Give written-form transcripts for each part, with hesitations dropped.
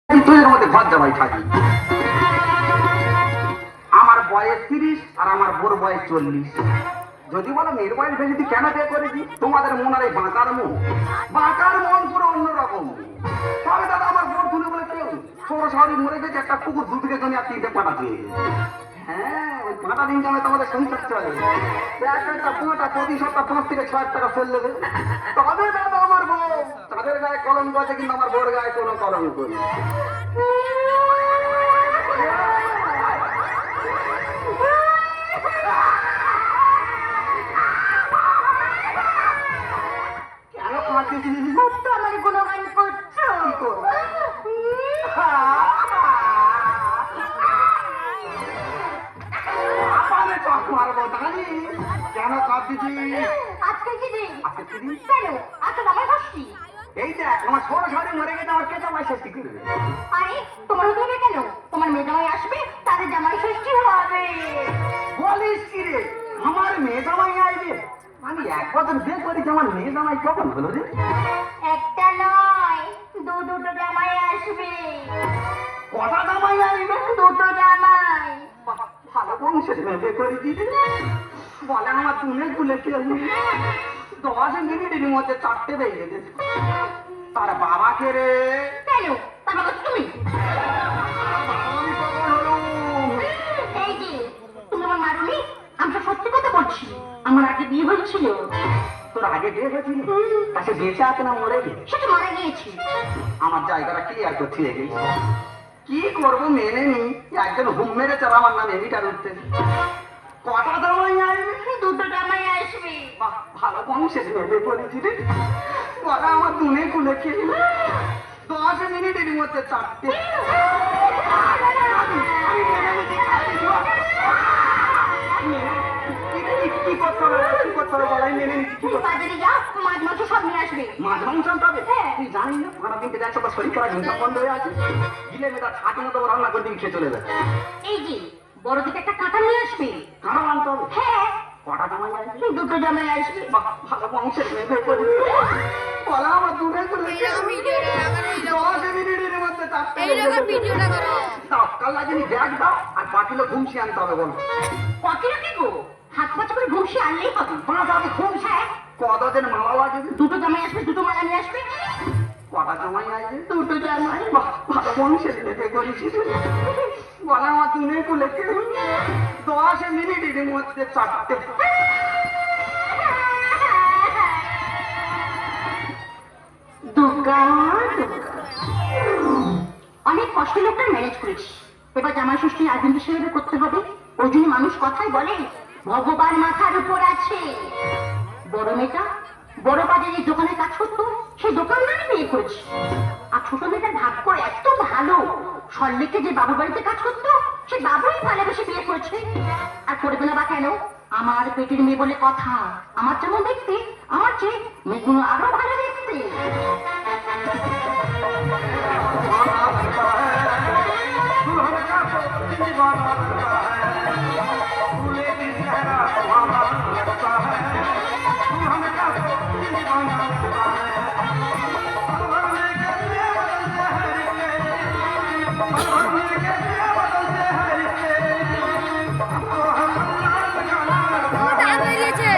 দুইয়ের মধ্যে ঘর জামাই থাকি। আমার বয়স 30 আর আমার বোর বয়স 40। যদি বলো মেয়ের বয়স বেশি কেন বিয়ে করেছি, তোমাদের মন আর এই বাঁকার মন পুরো অন্যরকম। তবে দাদা আমার বোর শুনে বলে কেউ সরাসরি মরে গেছে, একটা কুকুর 2 বিঘে জমি আর 3টে পাটা দিয়ে। হ্যাঁ, ওই পাটা দিন জমে তোমাদের সংসার চলে। একটা পাটা প্রতি সপ্তাহ 5 থেকে 6 টাকা সেল দেবে। তবে দাদা আমার বউ, তাদের গায়ে কলঙ্ক আছে কিন্তু আমার বোর গায়ে কোনো কলঙ্ক নেই। কেন কাঁদছি? আজকে কি দিন? আজকে কি দিন? কেন? আজকে জামাই ষষ্ঠী। এই দেখ আমার সরাসরি মরে গেছে, আমার কে জামাই ষষ্ঠী করবে? আরে তোমার হতে কেন? তোমার মেয়ে জামাই আসবে, তাদের জামাই ষষ্ঠী হবে। বলিস কি রে, আমার মেয়ে জামাই আসবে? আমি 1 বছর বিয়ে করেছি, আমার মেয়ে জামাই কখন হলো রে? একটা নয়, দুটো জামাই আসবে। কটা জামাই আসবে? দুটো জামাই। ভালো বংশের মেয়ে বিয়ে করেছি। বলে আমার তুলে তুলে কেউ 10 মিনিটের মধ্যে 4টে বেজে গেছে। তার বাবাকে রে। কেন? তার বাবা তুমি? আমি কখন হলো? এই যে তুমি আমার মারুনি, আমি তো সত্যি কথা বলছি। আমার আগে বিয়ে হয়েছিল। তোর আগে বিয়ে হয়েছিল? তাকে বেঁচে আছে না মরে গেছে? সেটা মারা গিয়েছি। আমার জায়গাটা ক্লিয়ার করতে গেছি। কি করবো মেনে নি, একজন হুম মেরেছে আর আমার নামে মিটার উঠতে। কটা জামাই আসবে? দুটো জামাই আসবে। বাহ, ভালো বংশের মেয়ে বলেছি রে। বলা আমার দুনে কুলে খেয়ে 10 মিনিটের মধ্যে 4টে। কি করতে হবে? কি করতে হবে বলাই মেনে নিচ্ছি। তুমি বাজারে যাও, মাছ মাংস সব নিয়ে আসবে। মাছ মাংস আনতে হবে? হ্যাঁ। তুই জানিস না ভাড়া দিনকে দেখছো তো শরীর খারাপ ইনকাম বন্ধ হয়ে আছে। গিলে মেয়েটা ছাটি মতো রান্না করে দিয়ে খেয়ে চলে যায়। এই যে বড় থেকে একটা কাঁটা নিয়ে আসবে। কারণ আনতে হবে? হ্যাঁ, কটা জামাই আসবে? দুটো জামাই আসবে। বাহ, ভালো বংশের মেয়ে করে বলা আমার দুনে কুলে এইরকম ভিডিওটা করো, 10 মিনিটের মধ্যে 4টে। এইরকম ভিডিওটা করো। সকাল লাগিনি ব্যাগ দাও আর বাকিলো ঘুমছি আনতে হবে বলো। কতটা কি গো? হাত পাঁচ করে ঘুষি আনলেই হবে। 5 হাতে ঘুমছি। হ্যাঁ, কতদিন মালা লাগে? দুটো জামাই আসবে, দুটো মালা নিয়ে আসবে। কটা জামাই আসবে? দুটো জামাই। বাহ, ভালো বংশের মেয়ে করেছিস। বলা আমার দুনে কুলে 10 মিনিটের মধ্যে 4টে। অনেক কষ্টে লোকটা ম্যানেজ করেছি। এবার জামাই ষষ্ঠী আয়োজন হিসেবে করতে হবে। ওই জন্য মানুষ কথাই বলে ভগবান মাথার উপর আছে। বড় মেয়েটা বড় বাজারে দোকানে কাজ করতো, সেই দোকানদারই বিয়ে করেছে। আর ছোট মেয়েটার ভাগ্য এত ভালো, সল্লেকে যে বাবুর বাড়িতে কাজ করতো সে বাবুই ভালোবেসে বিয়ে করেছে। আর করবে না বা কেন? আমার পেটের মেয়ে বলে কথা। আমার যেমন দেখতে, আমার চেয়ে মেয়েগুলো আরো ভালো দেখতে। ওটা বেরিয়েছে।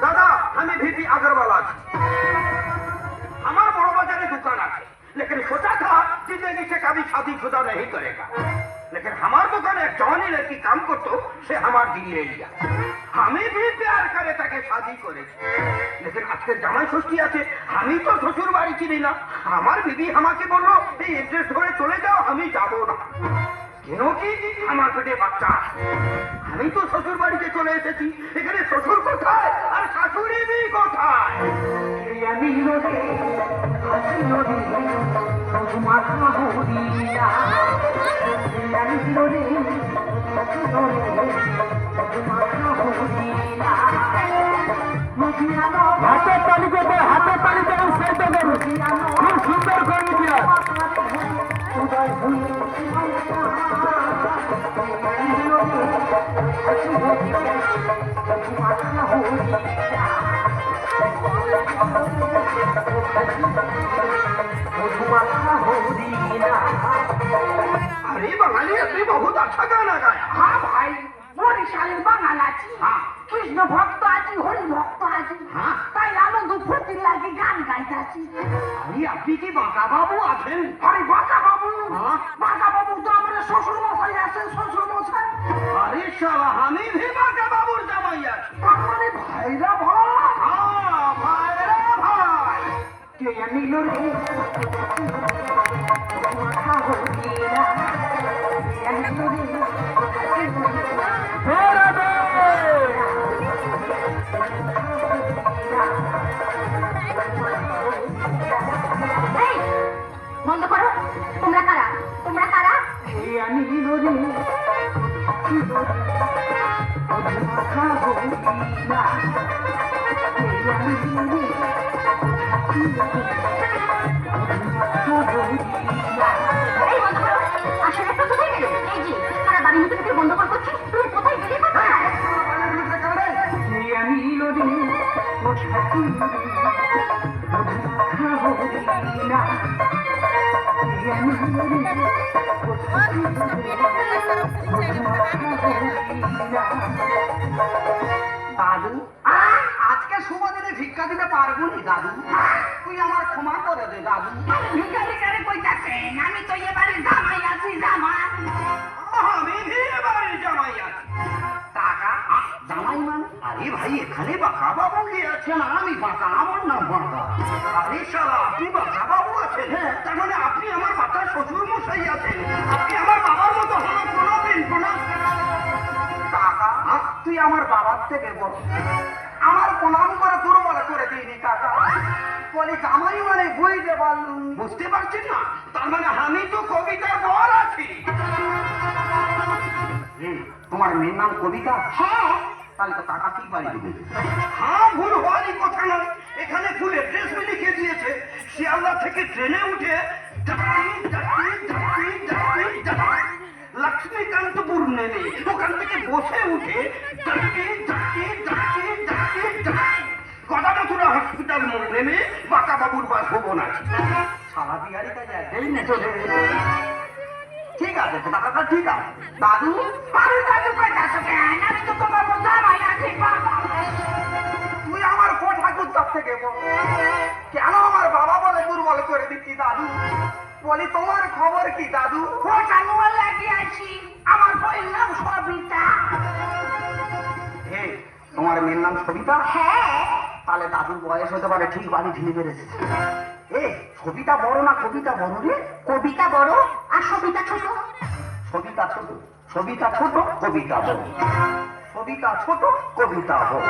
दादा हमें भीति अग्रवाल आज हमारा बड़ो बाजारे दुकान है, लेकिन सोचा था जिंदगी से कभी शादी शुदा नहीं करेगा। लेकिन हमारे दुकान एक जवानी लड़की काम करतो, से हमार दिल ले लिया। हमें भी प्यार करे ताके शादी करे। लेकिन आज के জামাই ষষ্ঠী আছে, আমি তো শ্বশুর বাড়ি চিনি না। আমার বিবি আমাকে বললো এই এড্রেস ধরে চলে যাও, আমি যাব না। কেন কি আমার পেটে বাচ্চা। আমি তো শ্বশুর বাড়িতে চলে এসেছি, এখানে শ্বশুর কোথায় আর শাশুড়ি বি কোথায়? হাতের তালিকাতে খুব সুন্দর করে দিয়া अरे बंगाली अपनी बहुत अच्छा गाना गाया। हाँ भाई বরিশালের বাঙাল আছি হ্যাঁ। কৃষ্ণ ভক্ত আছি হরি ভক্ত আছি হ্যাঁ। তাই আনন্দ ফুর্তির লাগে গান গাইতেছি अरे আপনি কি বাঁকা বাবু আছেন? আরে বাঁকা বাবু হ্যাঁ। বাঁকা বাবু তো আমাদের শ্বশুর মশাই আছেন শ্বশুর মশাই अरे শালা আমি ভি বাঁকা বাবুর জামাই আছি। তার মানে ভাইরা ভাই হ্যাঁ ভাই রে ভাই। কে নিল রে মাথা হলি না কে নিল রে এই, বন্ধ করো। তোমরা কারা? তোমরা কারা? কে নিল রে মাথা হলি না কে নিল রে এই বন্ধ করো। আসলে তো কোথায় গেলে? এই যে তারা বাড়ির মধ্যে থেকে বন্ধ করছে। তুমি কোথায় গেলে কোথায়? দাদু আজকে শুভ দিনে ভিক্ষা দিতে পারবো নি দাদু, তুই আমার ক্ষমা করে দে দাদু। আমি তো এবারে জামাই আছি জামাই আমি ভি এবারে জামাই আছি। টাকা জামাই মানে? আরে ভাই এখানে বাঁকা বাবু কি আছে? না আমি বাঁকা, আমার নাম বাঁকা। আরে শালা আপনি বাঁকা বাবু আছেন? তার মানে আপনি আমার বাঁকা শ্বশুর মশাই আছেন। আপনি আমার বাবার মতো হলো প্রণাম প্রণাম। কাকা তুই আমার বাবার থেকে বল, আমার প্রণাম করে দুর্বল করে দিইনি কাকা। বলি জামাই মানে বুঝতে পারলুম। বুঝতে পারছেন না? তার মানে আমি তো কবিতার বল আছি। তোমার মেয়ের নাম কবিতা? হ্যাঁ, তাহলে তো কাকা ঠিক বাড়ি দেবে। হ্যাঁ ভুল হওয়ারই কথা নয়, এখানে ফুল এড্রেস লিখে দিয়েছে। শিয়ালদা থেকে ট্রেনে উঠে লক্ষ্মীকান্তপুর নেমে ওখান থেকে বসে উঠে গদামথুরা হসপিটাল মোড় নেমে বাঁকা বাবুর বাসভবন আছে। সারা বিহারি কাজে একটাই নেচে ঠিক আছে দাদা, ঠিক আছে দাদু। আরে দাদু কইতাছ কেন আমি তো তোমার জামাই আছি বাবা তুই আমার কোট ঠাকুর থেকে বল, কেন আমার বাবা বলে দুর্বল করে দিচ্ছি দাদু? বলি তোমার খবর কি দাদু? ওটা নোয়া লাগিয়ে আছি আমার বইয়ের নাম সবিতা হে তোমার মেয়ের নাম সবিতা? হ্যাঁ। তাহলে দাদুর বয়স হতে পারে ঠিক বাড়ি ঢিলে বেড়েছে। এ সবিতা বড় না কবিতা বড় রে? কবিতা বড় আর সবিতা ছোট। সবিতা ছোট, সবিতা ছোট, কবিতা বড়। সবিতা ছোট, কবিতা বড়।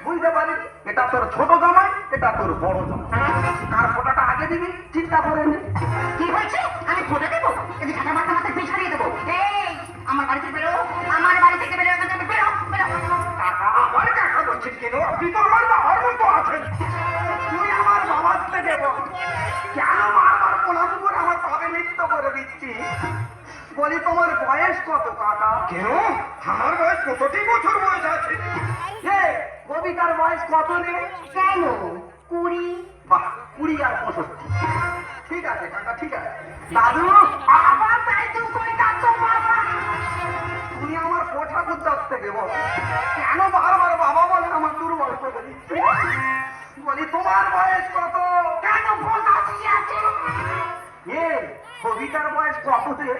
বুঝতে পারি এটা তোর ছোট জামাই, এটা তোর বড় জামাই। কার ফোটাটা আগে দিবি চিন্তা করে নে। কি হয়েছে? আমি ফোটা দেবো? এই যে ঝাঁটা মাথা মাথায় বিষ হারিয়ে দেবো। এই আমার বাড়ি থেকে বেরো, আমার বাড়ি থেকে বেরো, এখান থেকে বেরো বেরো। কাকা আমার কাকা বলছেন কেন? আপনি তো আমার বাবার মতো আছেন। তুই আমার বাবার থেকে বল, কেন আমার প্রণাম করে আমার পাবে নৃত্য করে দিচ্ছি? বলি তোমার বয়স কত কাকা? কেন আমার বয়স কতটি বছর বয়স আছে? এ কবিতার বয়স কত রে? কেন? 20। বাহ 20 আর 65। ঠিক আছে কাকা ঠিক আছে। দাদু আবার তাই তুই কইতাছ বাবা তুমি আমার কোঠা কুদ্দার থেকে বল, কেন বারবার বাবা বলে আমার দুর্বল করে দিচ্ছে? বলি তোমার বয়স কত? কেন বলতাছি আছে এ কবিতার বয়স কত রে?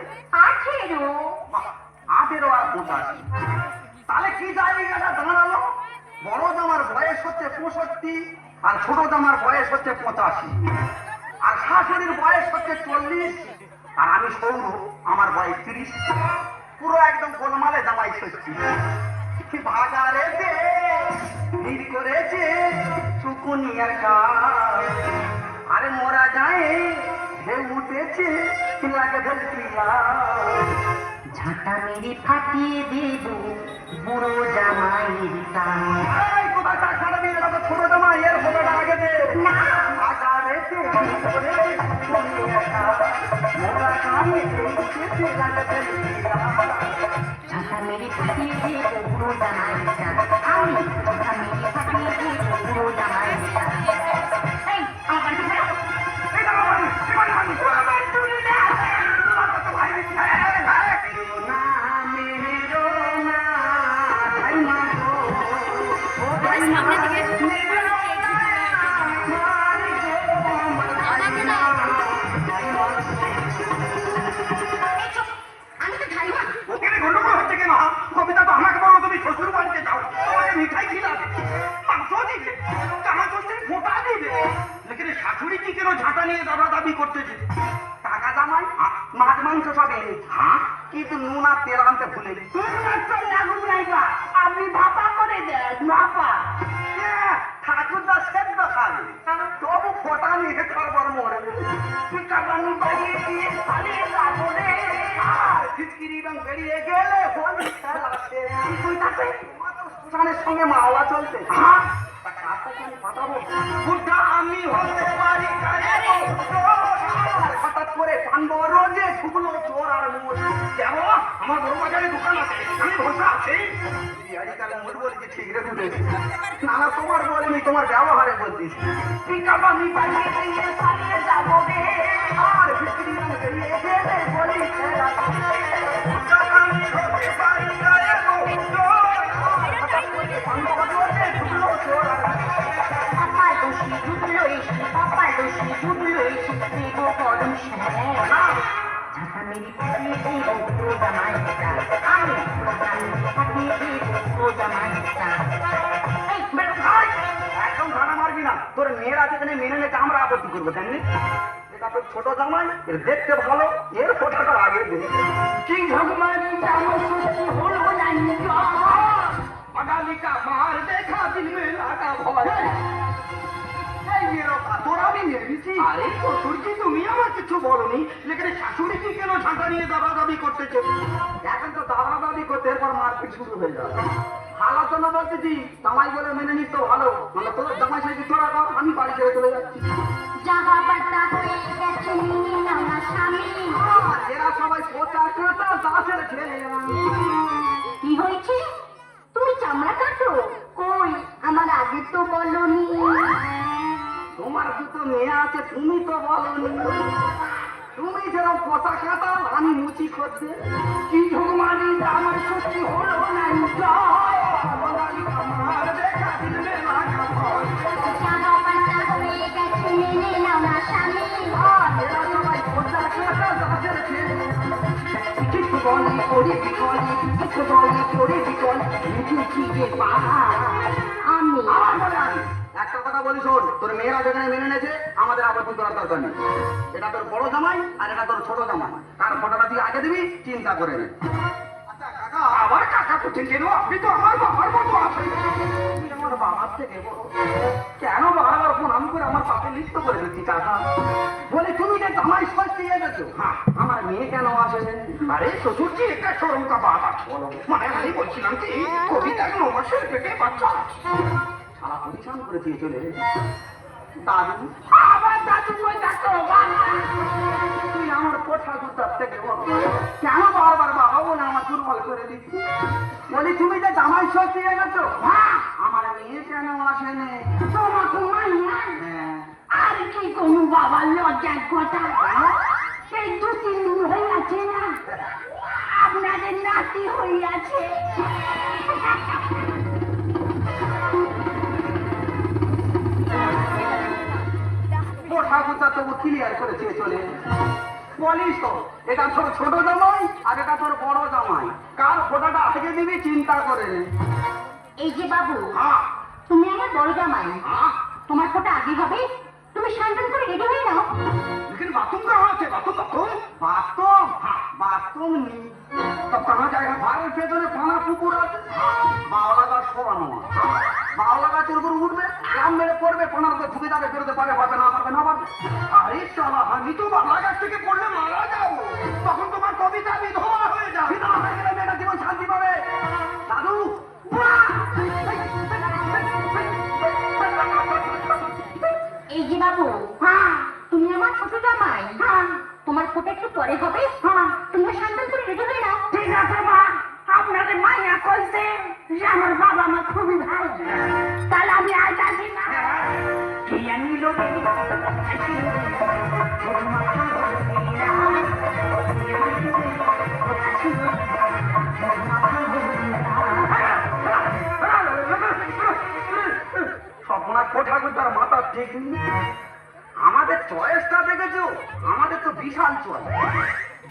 18। বাহ, 18 আর 85। তাহলে কি জায়গাটা দাঁড়ালো? বড় জামার বয়স হচ্ছে 65 আর ছোট জামার বয়স হচ্ছে 85 আর শাশুড়ির বয়স হচ্ছে 40 আর আমি সৌর, আমার বয়স 30। পুরো একদম গোলমালে জামাই সত্যি। বাজারে যে ভিড় করেছে শুকুনিয়ার কাজ, আরে মোরা যায় ঢেউ উঠেছে লাগে ভেলক্রিয়া। ঝাঁটা মেরে ফাটিয়ে দেব বুড়ো জামাইয়ের কান। এই কোথায় টাকা দিয়ে ছোট জামাই এর ফটোটা আগে দে। না। বাজারে গেছে ভিতরে তুমি একা মোরা কানে এসেছে লাগাতে ঝাঁকা মেরে ফাটিয়ে দিয়ে পুরো জামাই দিশা আমি ঝাঁকা মেরে ফাটিয়ে দিয়ে পুরো জামাই দিশা এই আমার বাড়িতে ফেরো এটা বাবানি বাবা তুমি না তো ভাই না মেরো না ভাই মা ও ভাই মা আমি তো ধারি না ওখানে গন্ডগোল হচ্ছে কেন? কবিতা তো আমাকে বলো তুমি শ্বশুর বাড়িতে যাও, তোমাকে মিঠাই খিলাবে, মাংস দিবে, জামা ষষ্ঠীর ফোঁটা দিবে, লেকিন শাশুড়ি কি কেন ঝাঁটা নিয়ে দাবি করতেছে? টাকা জামাই মাছ মাংস সব এনেছি হ্যাঁ, কিন্তু নুন আর তেল আনতে ভুলে গেছি আপনি ভাপা করে দেন ভাপা ঠাকুরদা সেদ্ধ খাবে তবু ফোটা নিয়ে খাবার মরে তুই কাবানি বাড়িয়ে দিয়ে পালিয়ে যাবো রে ফিটকিরি রং বেরিয়ে গেলে হোলি খেলা শেষ। তুই তাতে শ্মশানের সঙ্গে মাওলা চলছে হ্যাঁ, তা কাজটা কি আমি পাঠাবো বুদ্ধা আমি হতে পারি গায়ে হঠাৎ করে পান্ডব রোজে ঢুকলো চোর আর মোর কেন? আমার বড় বাজারে দোকান আছে, আমি বসা আছি। আজকাল মোর বলছি ঠিক রে বুঝেছি না না তোমার বলিনি তোমার ব্যবহারে বলছিস পিকা বামি পালিয়ে দিয়ে পালিয়ে যাবো রে আর বিক্রি বেরিয়ে গেলে বলি খেলা বুদ্ধা আমি হতে পারি গায়ে হঠাৎ করে পান্ডব রোজে ঢুকলো চোর আর পাপা দোষী ডুবলো এসে পাপা দোষী ডুবলো এসে দেবো গরম ঝাঁকা মেরে ফাটিয়ে দিয়ে পুরো জামাই দিশা আমি ঝাঁকা মেরে ফাটিয়ে দিয়ে পুরো জামাই দিশা এই বেরো ভাই একদম ধানা মারবি না তোর মেয়েরা যেখানে মেনে নিতে আমরা আপত্তি করবো জানলি এটা তোর ছোট জামাই এর দেখতে ভালো এর ফোটাটা আগে দে কি ভগবান আমার সৃষ্টি হলো না अगाली का मार देखा दिल में लागा भय এই মেরো তোরা আমি মেরেছি। আরে শ্বশুরজি তুমি আমার কিছু বলনি, লেকিন শাশুড়ি কি কেন ঝাঁটা নিয়ে দাবি করতেছে? এখন তো দাদা দাদি করতে এরপর মারপিট শুরু হয়ে যাবে হালার জন্য বলতেছি জামাই বলে মেনে নিস তো ভালো মানে তোর জামাই সাথে তোরা কর আমি বাড়ি ছেড়ে চলে যাচ্ছি যাহা বাতা হয়ে গেছে নিয়ে নাও না স্বামী এরা সবাই পোচা কাঁচা দাসের ছেলে কি হয়েছে তুমি চামড়া কাটো কই আমার আগে তো বলনি তোমার দুটো মেয়ে আছে তুমি তো বলনি তুমি যেরকম পোচা কাঁচা আমি মুচি করতে কি ভগবানি আমার সত্যি হলো না আমার দেখা দিল মে লাগা ভয় যাহা বাতা হয়ে গেছে নিয়ে নাও না স্বামী এরা সবাই পোচা কাঁচা দাসের ছেলে কিছু বলে করে বিকলে কিছু বলে করে বিকলে কি যে আমি আমার বলে আমি একটা কথা বলি শোন তোর মেয়েরা যেখানে মেনে নেছে আমাদের আপত্তি করার দরকার নেই এটা তোর বড় জামাই আর এটা তোর ছোট জামাই কার ফটোটা তুই আগে দিবি চিন্তা করে নে আচ্ছা কাকা, আবার কাকা করছেন কেন? আপনি তো আমার বাবার মতো আছেন। তুই আমার বাবার থেকে বড় কেন বারবার প্রণাম করে আমার পাপে লিপ্ত করে দিচ্ছি কাকা বলে তুমি যে জামাই ষষ্ঠী গেছো হ্যাঁ, আমার মেয়ে কেন আসে আরে শ্বশুরজি একটা সরম কা বাত আছে, মানে আমি বলছিলাম কি কবিতার 9 মাসের পেটে বাচ্চা আছে। সারা পরিশ্রম করে দিয়ে চলে দাদু আবার দাদু কই ডাকতো তুই আমার কোঠা দুটার থেকে বল কেন বারবার বাবা বলে আমার দুর্বল করে দিচ্ছি বলি তুমি যে জামাই ষষ্ঠী গেছো আমার মেয়ে কেন আসেনি তোমাকে মাইয়া হ্যাঁ আর কি কোনো বাবার লজ্জার কথা এই 2-3 দিন হয়ে আছে না আপনাদের নাতি হইয়াছে কোঠা দুটা তবু ক্লিয়ার করে দিয়ে চলে বলিস তো এটা তোর ছোট জামাই আর এটা তোর বড় জামাই কার ফোটাটা আগে দিবি চিন্তা করে নে এই যে বাবু হ্যাঁ, তুমি আমার বড় জামাই হ্যাঁ, তোমার ফোটা আগে হবে তুমি স্নান করে রেডি হয়ে নাও लेकिन बाथरूम कहाँ है? बाथरूम বাথরুম বাথরুম নেই তো কখনো জায়গা ঘরের পেছনে পানা পুকুর আছে বাওলা গাছ শোয়ানো বাওলা গাছের উপর উঠবে গ্রাম মেরে পড়বে পানার তো ঢুকে যাবে বেরোতে পারবে পারবে না পারবে না পারবে अरे साला আমি তো বাংলা গাছ থেকে পড়লে মারা যাবো, তখন তোমার কবিতা বিধবা হয়ে যাবে। বিধবা হয়ে গেলে মেয়েটা জীবন শান্তি পাবে দাদু এই যে বাবু পরে হবে। হ্যাঁ, তুমি সান্ত্বনা করে রেডি হয়ে নাও। ঠিক আছে মা, আপনাদের মাইয়া কইছে যে আমার বাবা মা খুবই ভালো, তাহলে আমি আজ আসি না। কি আমি লোক সপনার ঠাকুর তার মাথা ঠিক নেই। আমাদের চয়েসটা দেখেছো, আমাদের তো বিশাল চয়েস,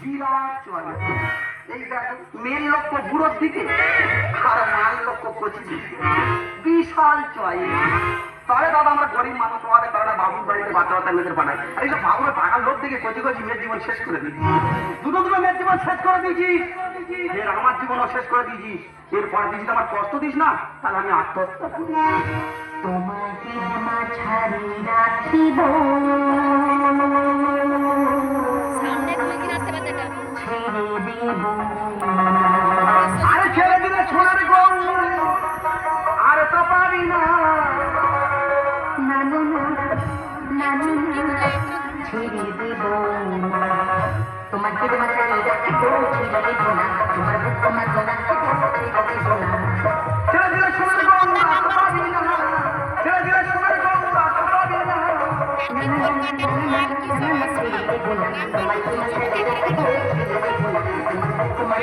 বিরাট চয়েস। এই দেখো মেন লক্ষ্য বুড়োর দিকে আর মাল লক্ষ্য কচির দিকে, বিশাল চয়েস। তাহলে দাদা আমরা গরিব মানুষ, তোমাদের তারা বাবুর বাড়িতে বাচ্চা বাচ্চা মেয়েদের পাঠায়, আর এইসব বাবুরা টাকার লোক দিকে কচি কচি মেয়ের জীবন শেষ করে দিচ্ছি। দুটো মেয়ের জীবন শেষ করে দিয়েছি, এর আমার জীবনও শেষ করে দিয়েছি। এরপরে দিয়েছি আমার কষ্ট দিস না, তাহলে আমি আত্মহত্যা করি। তোমাকে মাঝারি রাখিব, সামনে তুমি কি নাচতে পারতে এটা? ছেড়ে দেব আরে ছেড়ে দিলে সোনার গৌ, আর তো পারি না। নানু নানু কি কোথায় একটু ছেড়ে দেব, তোমাকে মাঝারি রাখিব, ছেড়ে দেব না, তোমার বুক তোমার গোনা ছেড়ে দেব না। ছেড়ে দিলে সোনার গৌ, আর তো পারি না। ছেড়ে দিলে সোনার গৌ, আর তো পারি না। একদিন ফোন কাটে তোমার কি সমস্যা? তোমার